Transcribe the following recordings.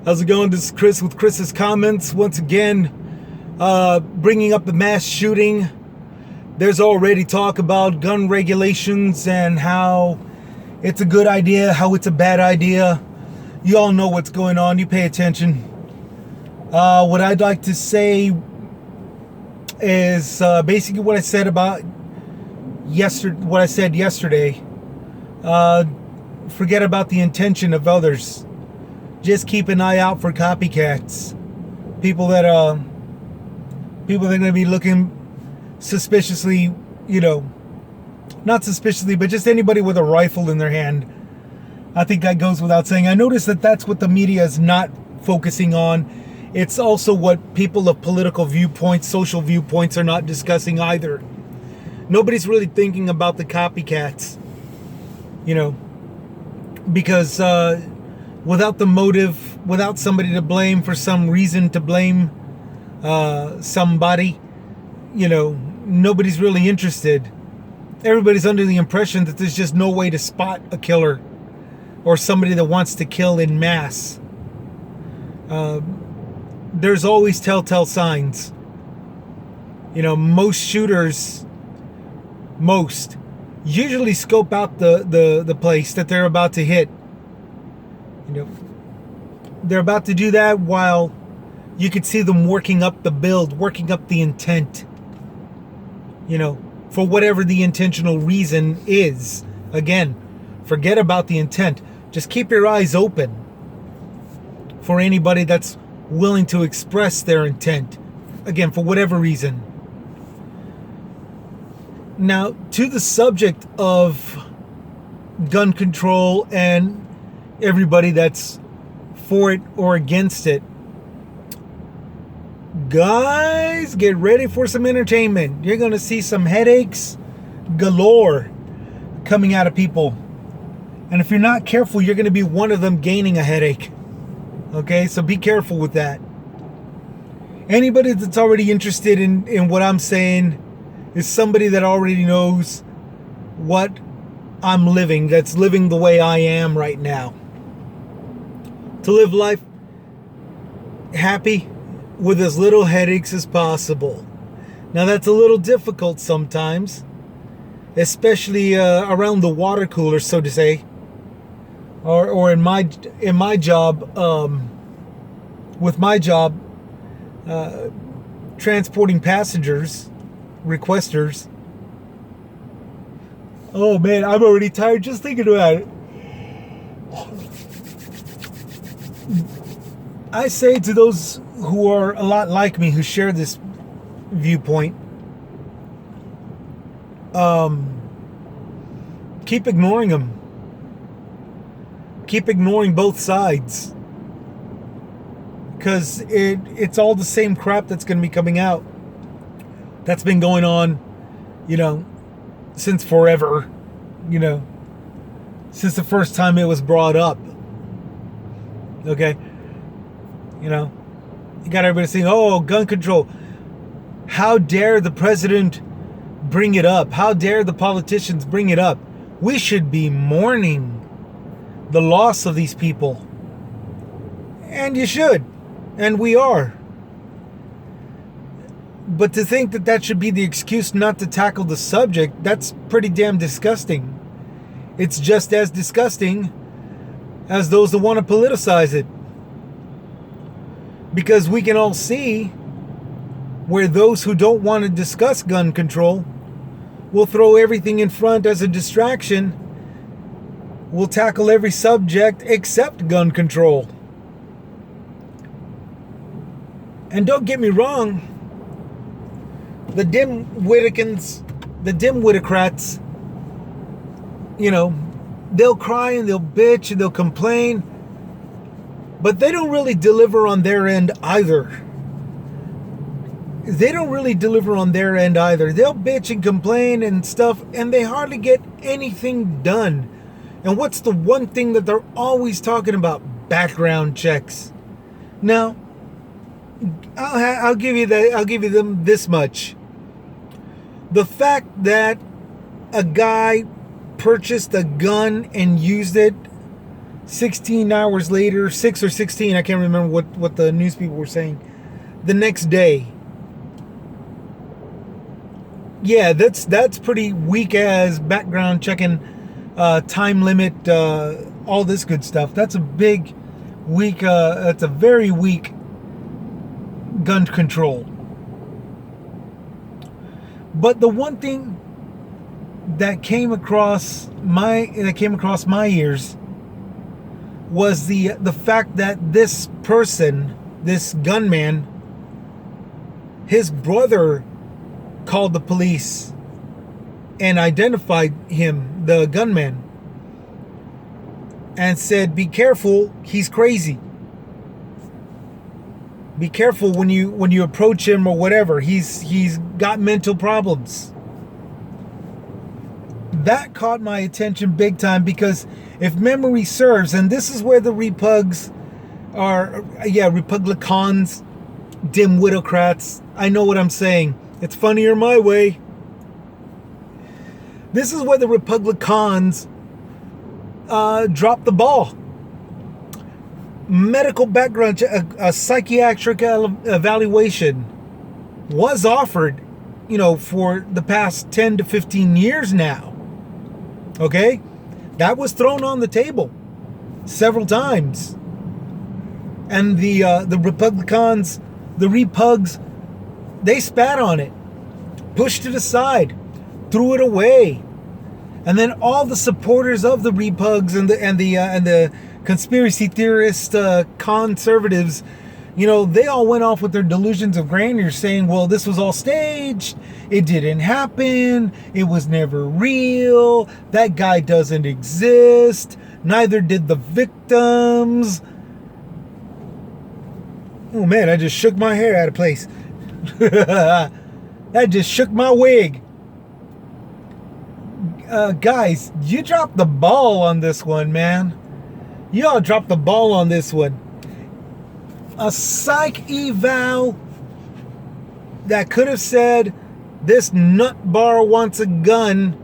How's it going? This is Chris with Chris's Comments. Once again, bringing up the mass shooting. There's already talk about gun regulations and how it's a good idea, how it's a bad idea. You all know what's going on. You pay attention. What I'd like to say is basically what I said about yesterday. What I said yesterday. Forget about the intention of others. Just keep an eye out for copycats. People that are going to be looking suspiciously, not suspiciously, but just anybody with a rifle in their hand. I think that goes without saying. I notice that that's what the media is not focusing on. It's also what people of political viewpoints, social viewpoints are not discussing either. Nobody's really thinking about the copycats, because without the motive, without somebody to blame for some reason to blame somebody, nobody's really interested. Everybody's under the impression that there's just no way to spot a killer or somebody that wants to kill in mass. There's always telltale signs. Most shooters, usually scope out the place that they're about to hit. They're about to do that while you could see them working up the build, working up the intent, for whatever the intentional reason is. Again, forget about the intent. Just keep your eyes open for anybody that's willing to express their intent, again, for whatever reason. Now, to the subject of gun control and everybody that's for it or against it, guys, get ready for some entertainment. You're going to see some headaches galore coming out of people. And if you're not careful, you're going to be one of them gaining a headache. Okay, so be careful with that. Anybody that's already interested in what I'm saying is somebody that already knows what I'm living, that's living the way I am right now. To live life happy with as little headaches as possible. Now that's a little difficult sometimes, especially around the water cooler, so to say, or in my job, with my job, transporting passengers, requesters. Oh man, I'm already tired just thinking about it. I say to those who are a lot like me, who share this viewpoint, keep ignoring them. Keep ignoring both sides. Because it's all the same crap that's going to be coming out. That's been going on, since forever, since the first time it was brought up. Okay? You got everybody saying, oh, gun control. How dare the president bring it up? How dare the politicians bring it up? We should be mourning the loss of these people. And you should. And we are. But to think that should be the excuse not to tackle the subject, that's pretty damn disgusting. It's just as disgusting as those that want to politicize it. Because we can all see where those who don't want to discuss gun control will throw everything in front as a distraction, will tackle every subject except gun control. And don't get me wrong, the dim-witticans, the dim-witticrats, they'll cry and they'll bitch and they'll complain, but they don't really deliver on their end either. They'll bitch and complain and stuff, and they hardly get anything done. And what's the one thing that they're always talking about? Background checks. Now, I'll give you them this much. The fact that a guy purchased a gun and used it 16 hours later, 6 or 16, I can't remember what the news people were saying. The next day. Yeah, that's pretty weak as background checking, time limit, all this good stuff. That's a big, weak, that's a very weak gun control. But the one thing that came across my ears was the fact that this person, this gunman, his brother called the police and identified him, the gunman, and said, "Be careful, he's crazy. Be careful when you approach him or whatever. He's got mental problems." That caught my attention big time, because if memory serves, and this is where the Republicans, dimwitocrats, I know what I'm saying. It's funnier my way. This is where the Republicans dropped the ball. Medical background, a psychiatric evaluation was offered, for the past 10 to 15 years now. Okay? That was thrown on the table several times. And the Republicans, the Repugs, they spat on it, pushed it aside, threw it away. And then all the supporters of the Repugs and the conspiracy theorist conservatives, they all went off with their delusions of grandeur, saying, well, this was all staged, it didn't happen, it was never real, that guy doesn't exist, neither did the victims. Oh man, I just shook my hair out of place. That just shook my wig. Guys, you dropped the ball on this one, man. Y'all dropped the ball on this one. A psych eval that could have said, this nutbar wants a gun,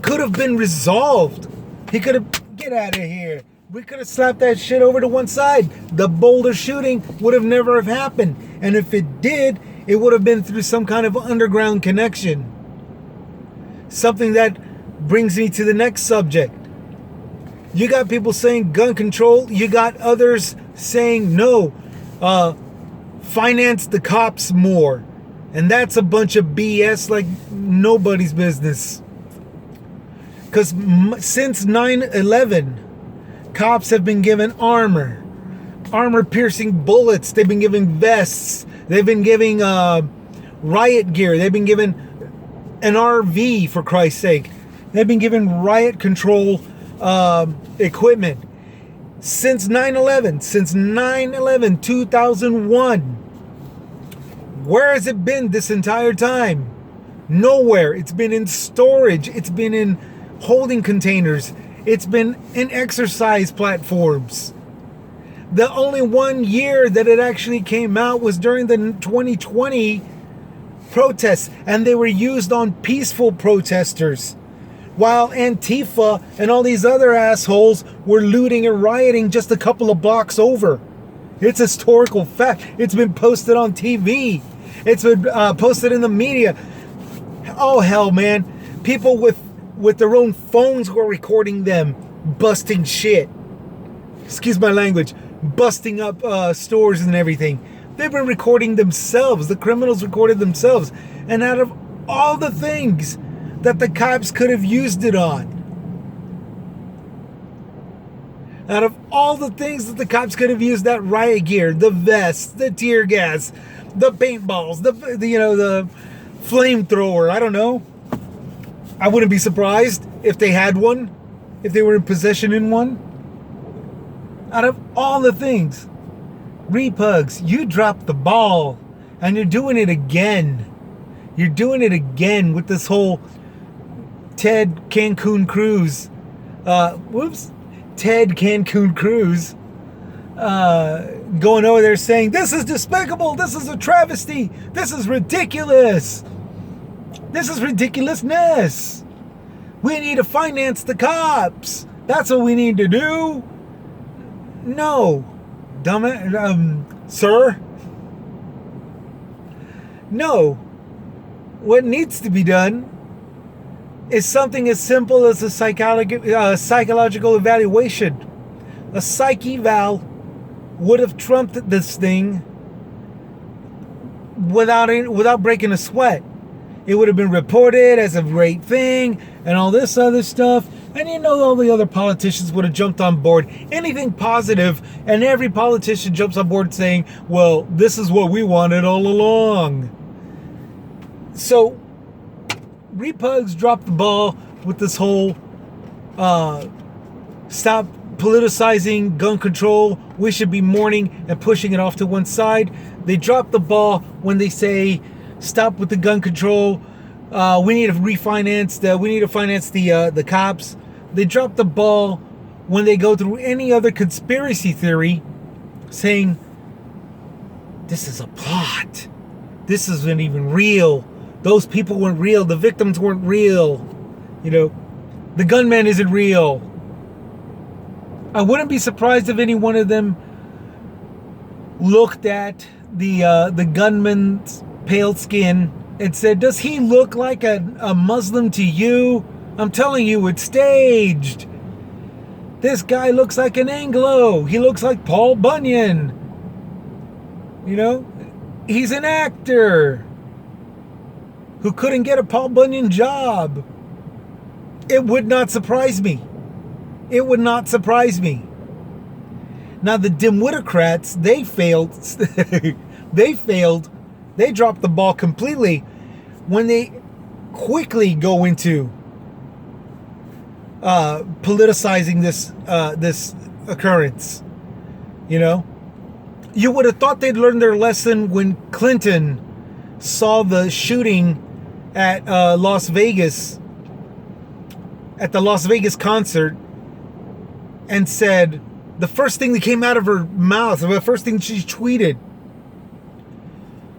could have been resolved. He could have, get out of here. We could have slapped that shit over to one side. The Boulder shooting would have never have happened. And if it did, it would have been through some kind of underground connection. Something that brings me to the next subject. You got people saying gun control. You got others saying no. Finance the cops more. And that's a bunch of BS like nobody's business. Because since 9/11, cops have been given armor-piercing bullets. They've been given vests. They've been giving riot gear. They've been given an RV, for Christ's sake. They've been given riot control equipment. Since 9/11, 2001. Where has it been this entire time? Nowhere. It's been in storage. It's been in holding containers. It's been in exercise platforms. The only 1 year that it actually came out was during the 2020 protests, and they were used on peaceful protesters, while Antifa and all these other assholes were looting and rioting just a couple of blocks over. It's a historical fact. It's been posted on TV. It's been posted in the media. Oh hell, man. People with their own phones were recording them busting shit. Excuse my language. Busting up stores and everything. They've been recording themselves. The criminals recorded themselves. And out of all the things that the cops could have used it on, out of all the things that the cops could have used that riot gear, the vests, the tear gas, the paintballs, the flamethrower, I don't know. I wouldn't be surprised if they had one, if they were in possession in one. Out of all the things, Repugs, you dropped the ball, and you're doing it again. You're doing it again with this whole Ted Cancun Cruz. Ted Cancun Cruz going over there saying, this is despicable, this is a travesty, this is ridiculous, this is ridiculousness. We need to finance the cops. That's what we need to do. No, dumb sir. No, what needs to be done is something as simple as a psychological evaluation. A psych eval would have trumped this thing without breaking a sweat. It would have been reported as a great thing and all this other stuff. And you know, all the other politicians would have jumped on board. Anything positive, and every politician jumps on board saying, well, this is what we wanted all along. So, Repugs dropped the ball with this whole stop politicizing gun control. We should be mourning and pushing it off to one side. They dropped the ball when they say stop with the gun control. We need to finance the cops. They drop the ball when they go through any other conspiracy theory saying this is a plot. This isn't even real. Those people weren't real. The victims weren't real. You know, the gunman isn't real. I wouldn't be surprised if any one of them looked at the gunman's pale skin and said, does he look like a Muslim to you? I'm telling you, it's staged. This guy looks like an Anglo. He looks like Paul Bunyan. You know, he's an actor who couldn't get a Paul Bunyan job. It would not surprise me. It would not surprise me. Now the dimwitocrats, they failed. They failed. They dropped the ball completely when they quickly go into politicizing this occurrence. You know, you would have thought they'd learned their lesson when Clinton saw the shooting at Las Vegas, at the Las Vegas concert, and said the first thing that came out of her mouth, the first thing she tweeted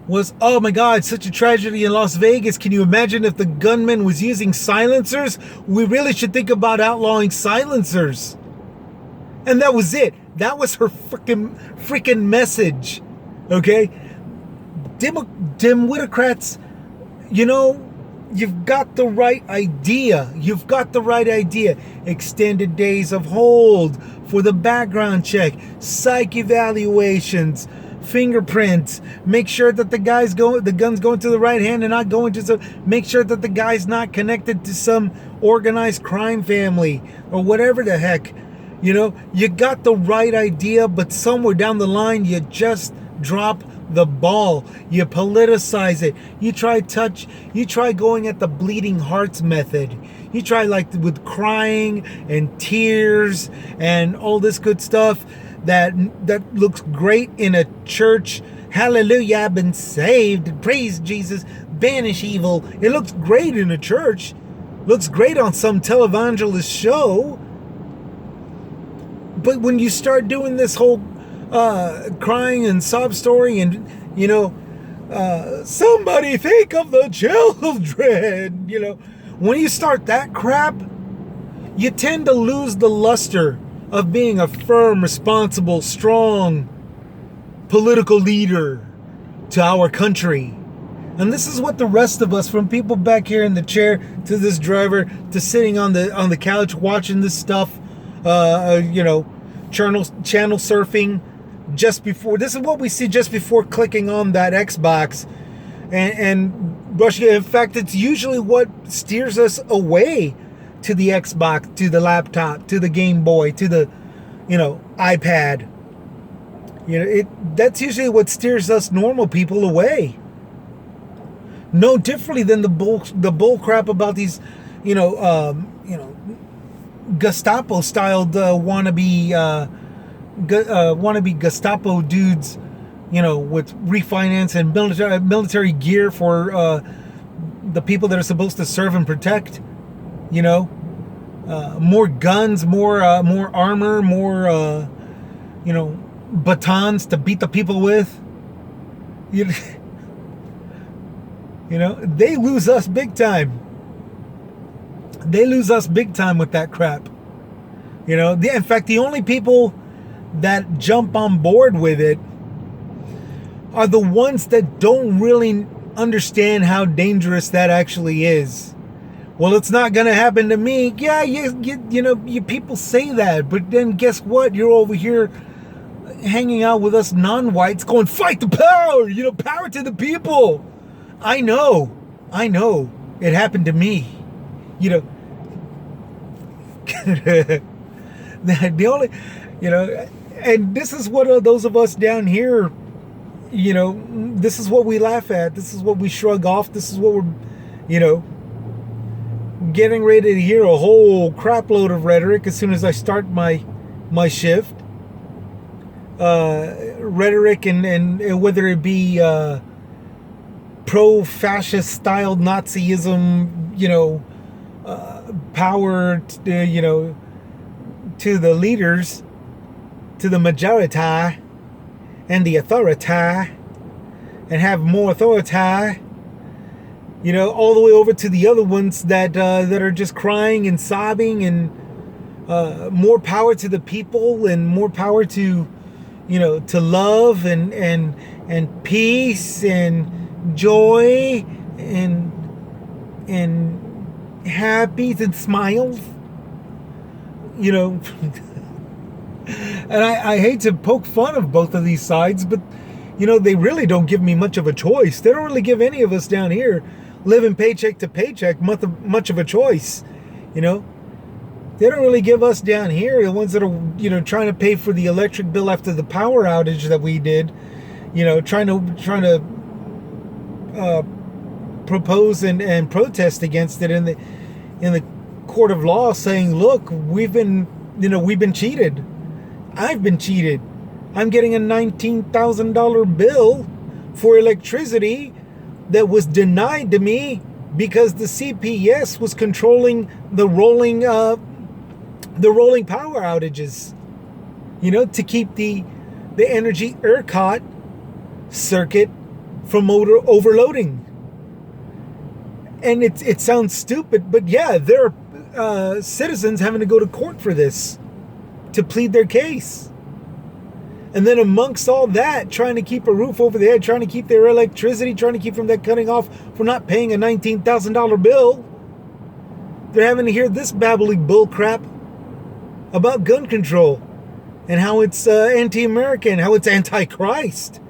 was, oh my God, such a tragedy in Las Vegas. Can you imagine if the gunman was using silencers? We really should think about outlawing silencers. And that was it. That was her freaking message. Okay? Dimwitocrats, you know, you've got the right idea. You've got the right idea. Extended days of hold for the background check, psych evaluations, fingerprints, make sure that the gun's going to the right hand and not going to make sure that the guy's not connected to some organized crime family or whatever the heck. You know, you got the right idea, but somewhere down the line you just drop the ball. You politicize it. You try going at the bleeding hearts method. You try like with crying and tears and all this good stuff that looks great in a church. Hallelujah, I've been saved. Praise Jesus. Banish evil. It looks great in a church. Looks great on some televangelist show. But when you start doing this whole crying and sob story and, you know, somebody think of the children, you know, when you start that crap, you tend to lose the luster of being a firm, responsible, strong political leader to our country. And this is what the rest of us, from people back here in the chair to this driver to sitting on the couch watching this stuff, you know, channel surfing just before. This is what we see just before clicking on that Xbox, and brushing. In fact, it's usually what steers us away to the Xbox, to the laptop, to the Game Boy, to the, you know, iPad. You know, that's usually what steers us normal people away. No differently than the bull crap about these, you know, Gestapo-styled wannabe Gestapo dudes, you know, with refinance and military gear for the people that are supposed to serve and protect. You know, more guns, more armor, more you know, batons to beat the people with. You know, they lose us big time. They lose us big time with that crap. You know, in fact, the only people that jump on board with it are the ones that don't really understand how dangerous that actually is. Well, it's not going to happen to me. Yeah, you people say that, but then guess what? You're over here hanging out with us non-whites going, fight the power, power to the people. I know. It happened to me. The only, and this is what those of us down here, this is what we laugh at. This is what we shrug off. This is what we're, getting ready to hear a whole crap load of rhetoric as soon as I start my shift. Rhetoric and whether it be pro-fascist styled Nazism, power, to the leaders, to the majority, and the authority, and have more authority. All the way over to the other ones that are just crying and sobbing, and more power to the people, and more power to, to love and peace and joy and happy and smiles. And I hate to poke fun of both of these sides, but they really don't give me much of a choice. They don't really give any of us down here living paycheck to paycheck much of a choice. They don't really give us down here, the ones that are trying to pay for the electric bill after the power outage that we did, trying to propose and protest against it in the court of law, saying, look, we've been cheated. I've been cheated. I'm getting a $19,000 bill for electricity that was denied to me because the CPS was controlling the rolling power outages, to keep the energy ERCOT circuit from overloading. And it sounds stupid, but yeah, there are citizens having to go to court for this to plead their case. And then amongst all that, trying to keep a roof over their head, trying to keep their electricity, trying to keep from that cutting off for not paying a $19,000 bill, they're having to hear this babbling bull crap about gun control and how it's anti-American, how it's anti-Christ,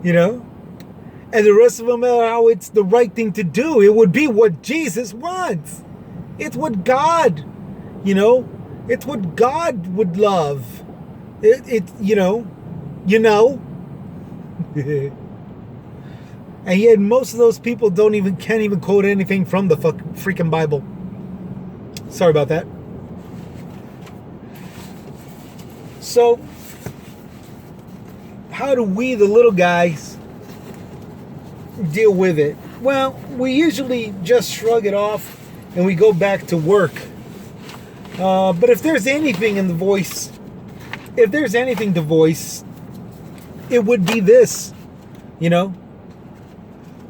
and the rest of them, how it's the right thing to do. It would be what Jesus wants. It's what God, it's what God would love. And yet most of those people can't even quote anything from the freaking Bible. Sorry about that. So, how do we, the little guys, deal with it? Well, we usually just shrug it off and we go back to work. But if there's anything to voice, it would be this. The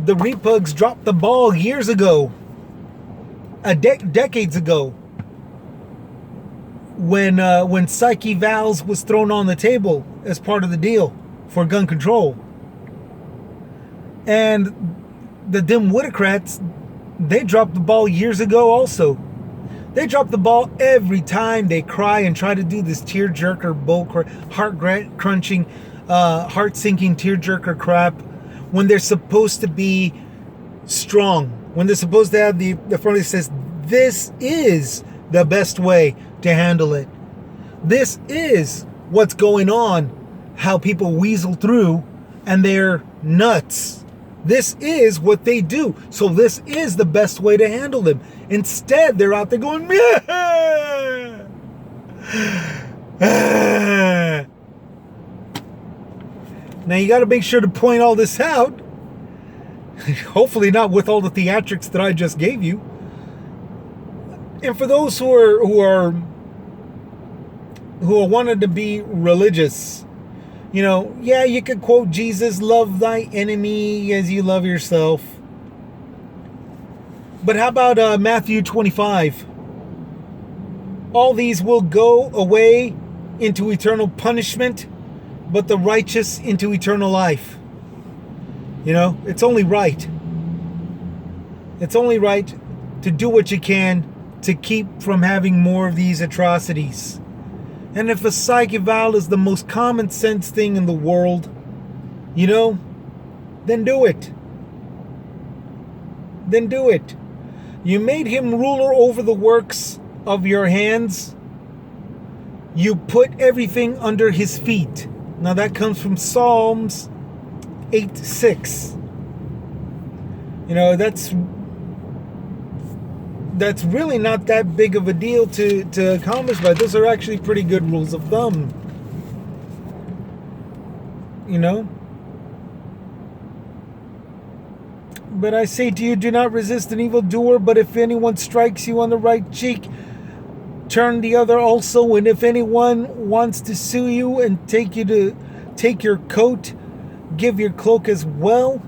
repugs dropped the ball years ago, decades ago, when psyche valves was thrown on the table as part of the deal for gun control. And the Democrats, they dropped the ball years ago also. They drop the ball every time they cry and try to do this tearjerker heart-crunching, heart-sinking tearjerker crap when they're supposed to be strong. When they're supposed to have the front that says, this is the best way to handle it. This is what's going on, how people weasel through, and they're nuts. This is what they do. So this is the best way to handle them. Instead, they're out there going, Meh! Now you got to make sure to point all this out. Hopefully not with all the theatrics that I just gave you. And for those who are wanted to be religious, yeah, you could quote Jesus, love thy enemy as you love yourself. But how about Matthew 25? All these will go away into eternal punishment, but the righteous into eternal life. You know, it's only right. It's only right to do what you can to keep from having more of these atrocities. And if a psych eval is the most common sense thing in the world, you know, then do it. Then do it. You made him ruler over the works of your hands. You put everything under his feet. Now that comes from Psalms 8:6. You know, that's really not that big of a deal to accomplish, but those are actually pretty good rules of thumb. You know? But I say to you, do not resist an evildoer, but if anyone strikes you on the right cheek, turn the other also. And if anyone wants to sue you and take your coat, give your cloak as well.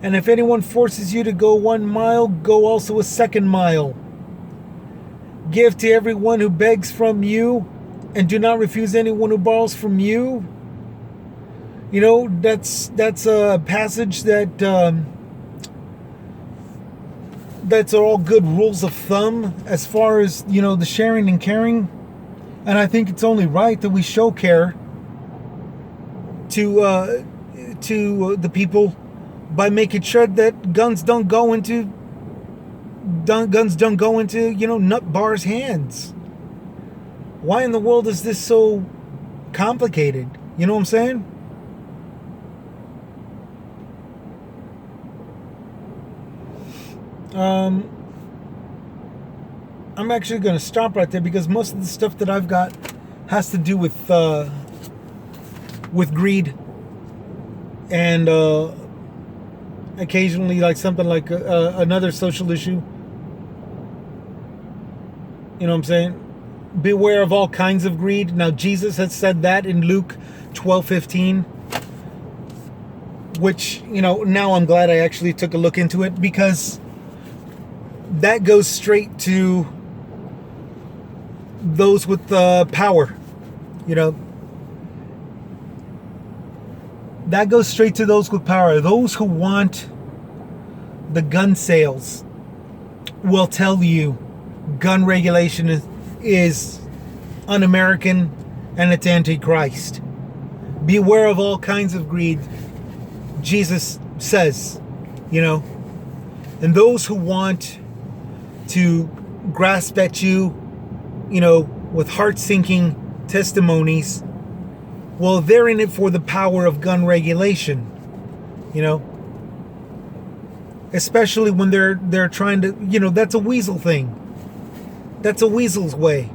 And if anyone forces you to go 1 mile, go also a 2nd mile. Give to everyone who begs from you, and do not refuse anyone who borrows from you. You know, that's a passage that's all good rules of thumb as far as, you know, the sharing and caring. And I think it's only right that we show care to the people by making sure that guns don't go into you know, nut bars' hands. Why in the world is this so complicated? You know what I'm saying? I'm actually going to stop right there because most of the stuff that I've got has to do with greed and occasionally like something like another social issue. You know what I'm saying? Beware of all kinds of greed. Now Jesus has said that in Luke 12:15, which, you know, now I'm glad I actually took a look into it, because that goes straight to those with power. You know, that goes straight to those with power. Those who want the gun sales will tell you gun regulation is un-American and it's anti-Christ. Beware of all kinds of greed, Jesus says, you know. And those who want to grasp at you, you know, with heart-sinking testimonies, well, they're in it for the power of gun regulation, you know. Especially when they're trying to, you know, that's a weasel thing. That's a weasel's way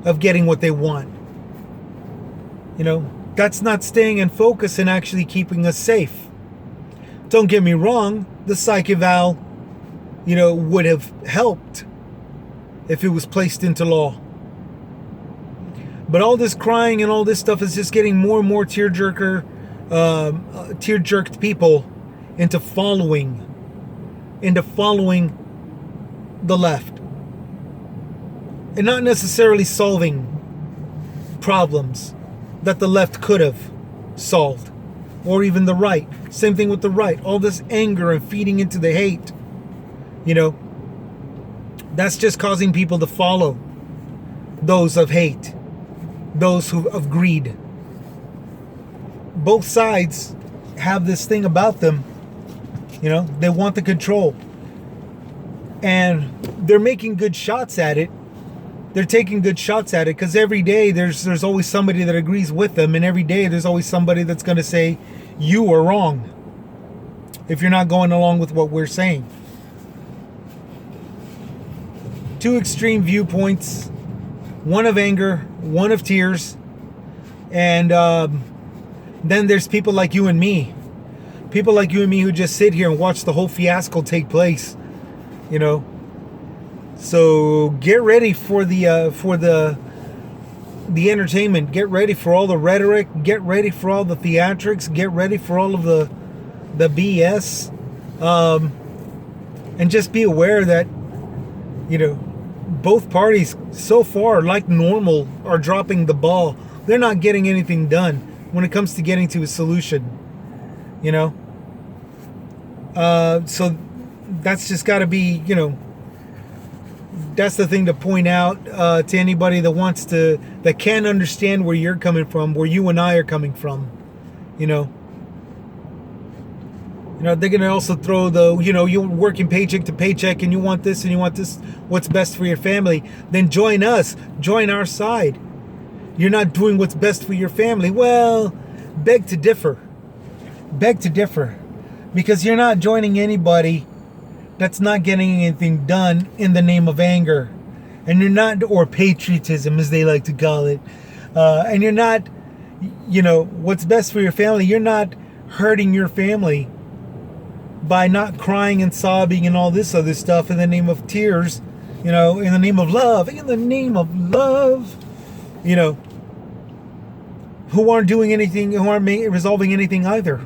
of getting what they want. You know, that's not staying in focus and actually keeping us safe. Don't get me wrong, the psych eval, you know, would have helped if it was placed into law. But all this crying and all this stuff is just getting more and more tear-jerked people into following the left. And not necessarily solving problems that the left could have solved. Or even the right. Same thing with the right. All this anger and feeding into the hate. You know, that's just causing people to follow those of hate. Those who of greed. Both sides have this thing about them. You know, they want the control. And they're making good shots at it. They're taking good shots at it because every day there's always somebody that agrees with them, and every day there's always somebody that's going to say you are wrong if you're not going along with what we're saying. Two extreme viewpoints, one of anger, one of tears, and then there's people like you and me. People like you and me who just sit here and watch the whole fiasco take place, you know. So get ready for the entertainment. Get ready for all the rhetoric. Get ready for all the theatrics. Get ready for all of the BS. And just be aware that, you know, both parties so far, like normal, are dropping the ball. They're not getting anything done when it comes to getting to a solution. You know? So that's just got to be, that's the thing to point out to anybody that can't understand where you're coming from, where you and I are coming from. They're going to also throw you're working paycheck to paycheck and you want this and you want this, what's best for your family. Then join us, join our side. You're not doing what's best for your family. Well, beg to differ. Because you're not joining anybody that's not getting anything done in the name of anger. And you're not, or patriotism as they like to call it. And you're not, what's best for your family. You're not hurting your family by not crying and sobbing and all this other stuff in the name of tears, in the name of love, who aren't doing anything, who aren't resolving anything either.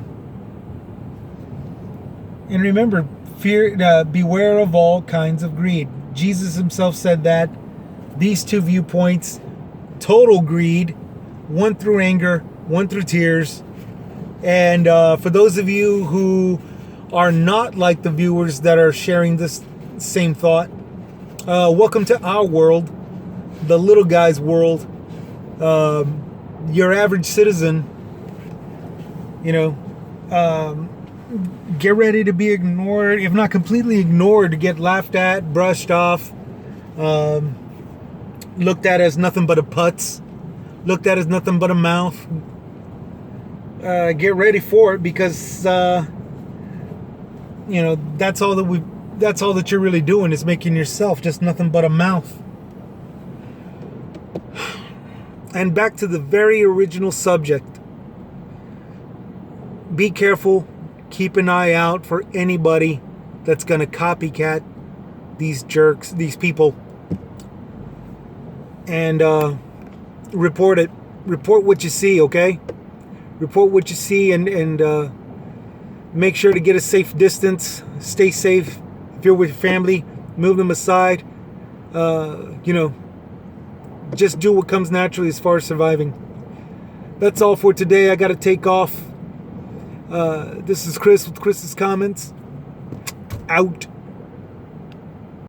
And remember, beware of all kinds of greed. Jesus himself said that these two viewpoints, total greed, one through anger, one through tears. And for those of you who are not like the viewers that are sharing this same thought, welcome to our world, the little guy's world. Your average citizen, get ready to be ignored, if not completely ignored, to get laughed at, brushed off, looked at as nothing but a putz, looked at as nothing but a mouth. Get ready for it, because that's all that you're really doing, is making yourself just nothing but a mouth. And back to the very original subject. Be careful. Keep an eye out for anybody that's going to copycat these jerks, these people. And report it. Report what you see, okay? Report what you see, and make sure to get a safe distance. Stay safe. If you're with your family, move them aside. Just do what comes naturally as far as surviving. That's all for today. I got to take off. This is Chris with Chris's Comments. Out.